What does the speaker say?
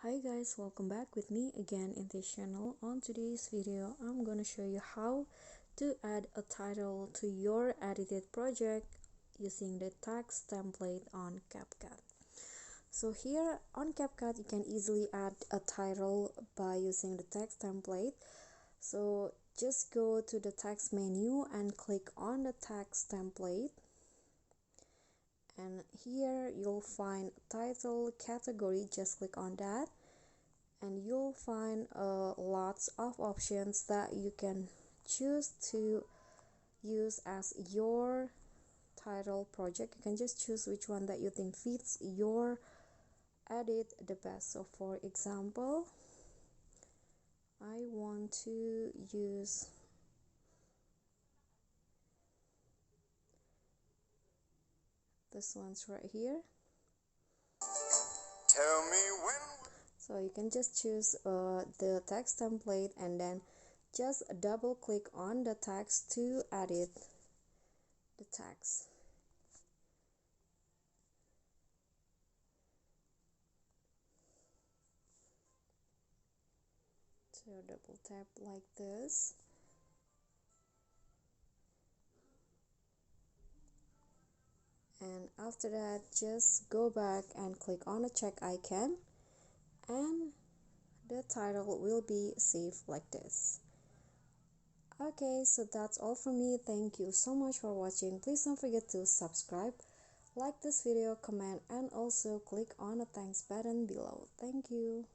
Hi guys, welcome back with me again in this channel. On today's video, I'm gonna show you how to add a title to your edited project using the text template on CapCut. So here on CapCut, you can easily add a title by using the text template. So just go to the text menu and click on the text template. And here you'll find title category. Just click on that and you'll find lots of options that you can choose to use as your title project. You can just choose which one that you think fits your edit the best. So for example, I want to use this one's right here. Tell me when. So you can just choose the text template and then just double click on the text to edit the text. So double tap like this. And after that, just go back and click on the check icon and the title will be saved like this. Okay, so that's all from me. Thank you so much for watching. Please don't forget to subscribe, like this video, comment, and also click on the thanks button below. Thank you.